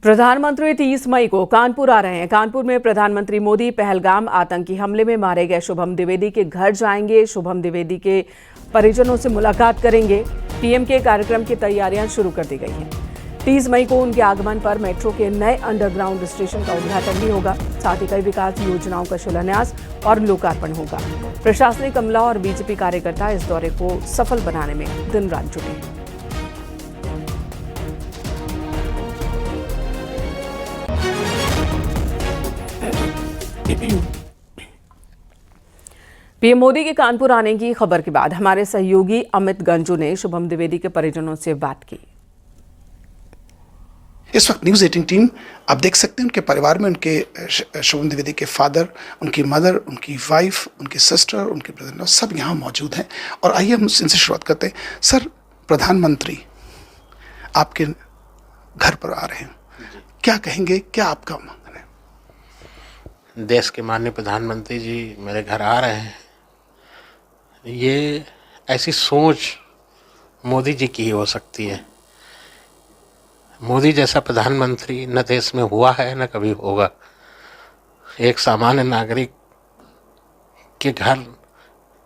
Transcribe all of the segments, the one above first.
प्रधानमंत्री 30 मई को कानपुर आ रहे हैं। कानपुर में प्रधानमंत्री मोदी पहलगाम आतंकी हमले में मारे गए शुभम द्विवेदी के घर जाएंगे। शुभम द्विवेदी के परिजनों से मुलाकात करेंगे। पीएम के कार्यक्रम की तैयारियां शुरू कर दी गई हैं। 30 मई को उनके आगमन पर मेट्रो के नए अंडरग्राउंड स्टेशन का उद्घाटन भी होगा। साथ ही कई विकास योजनाओं का शिलान्यास और लोकार्पण होगा। प्रशासनिक अमला और बीजेपी कार्यकर्ता इस दौरे को सफल बनाने में दिन रात जुटे हैं। पीएम मोदी के कानपुर आने की खबर के बाद हमारे सहयोगी अमित गंजू ने शुभम द्विवेदी के परिजनों से बात की। इस वक्त न्यूज़ 18 टीम आप देख सकते हैं उनके परिवार में उनके शुभम द्विवेदी के फादर, उनकी मदर, उनकी वाइफ, उनकी सिस्टर, उनके ब्रदर सब यहाँ मौजूद हैं। और आइए हम इनसे शुरुआत करते हैं। सर, प्रधानमंत्री आपके घर पर आ रहे हैं, क्या कहेंगे, क्या आपका मांगना है? देश के माननीय प्रधानमंत्री जी मेरे घर आ रहे हैं। ये ऐसी सोच मोदी जी की ही हो सकती है। मोदी जैसा प्रधानमंत्री न देश में हुआ है न कभी होगा। एक सामान्य नागरिक के घर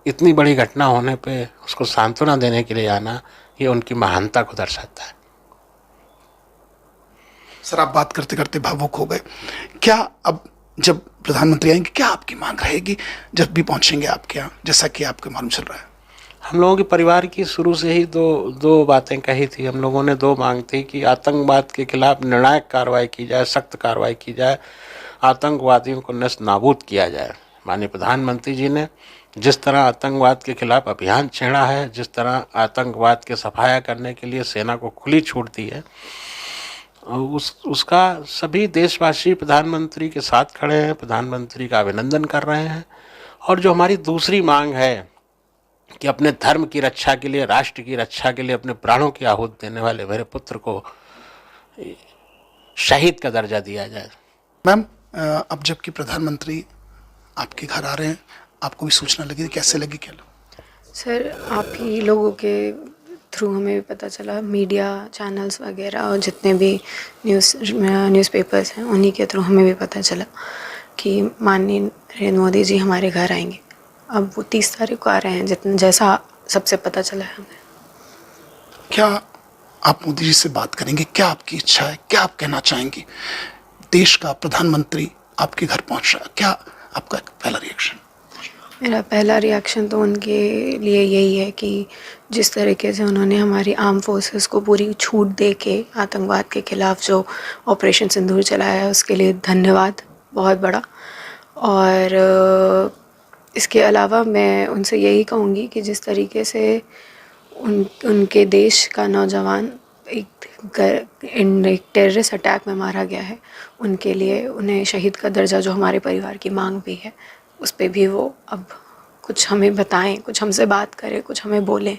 इतनी बड़ी घटना होने पे उसको सांत्वना देने के लिए आना, ये उनकी महानता को दर्शाता है। सर, आप बात करते करते भावुक हो गए। क्या अब जब प्रधानमंत्री आएंगे, क्या आपकी मांग रहेगी जब भी पहुंचेंगे आपके यहाँ, जैसा कि आपको मालूम चल रहा है? हम लोगों के परिवार की शुरू से ही दो बातें कही थी। हम लोगों ने दो मांग थी कि आतंकवाद के खिलाफ निर्णायक कार्रवाई की जाए, सख्त कार्रवाई की जाए, आतंकवादियों को नष्ट नाबूद किया जाए। माननीय प्रधानमंत्री जी ने जिस तरह आतंकवाद के खिलाफ अभियान छेड़ा है, जिस तरह आतंकवाद के सफाया करने के लिए सेना को खुली छूट दी है, उसका सभी देशवासी प्रधानमंत्री के साथ खड़े हैं, प्रधानमंत्री का अभिनंदन कर रहे हैं। और जो हमारी दूसरी मांग है कि अपने धर्म की रक्षा के लिए, राष्ट्र की रक्षा के लिए अपने प्राणों की आहुति देने वाले मेरे पुत्र को शहीद का दर्जा दिया जाए। मैम, अब जबकि प्रधानमंत्री आपके घर आ रहे हैं, आपको भी सूचना लगी, कैसे लगी? क्या सर, आप ही लोगों के थ्रू हमें भी पता चला, मीडिया चैनल्स वगैरह और जितने भी न्यूज़पेपर्स हैं उन्हीं के थ्रू हमें भी पता चला कि माननीय नरेंद्र मोदी जी हमारे घर आएंगे। अब वो 30 तारीख को आ रहे हैं, जैसा सबसे पता चला है हमें। क्या आप मोदी जी से बात करेंगे? क्या आपकी इच्छा है? क्या आप कहना चाहेंगी? देश का प्रधानमंत्री आपके घर पहुंच रहा है, क्या आपका पहला रिएक्शन? मेरा पहला रिएक्शन तो उनके लिए यही है कि जिस तरीके से उन्होंने हमारी आर्म फोर्सेस को पूरी छूट दे के आतंकवाद के खिलाफ जो ऑपरेशन सिंदूर चलाया है, उसके लिए धन्यवाद बहुत बड़ा। और इसके अलावा मैं उनसे यही कहूँगी कि जिस तरीके से उनके देश का नौजवान एक टेररिस्ट अटैक में मारा गया है, उनके लिए उन्हें शहीद का दर्जा जो हमारे परिवार की मांग भी है, उस पर भी वो अब कुछ हमें बताएं, कुछ हमसे बात करें, कुछ हमें बोलें।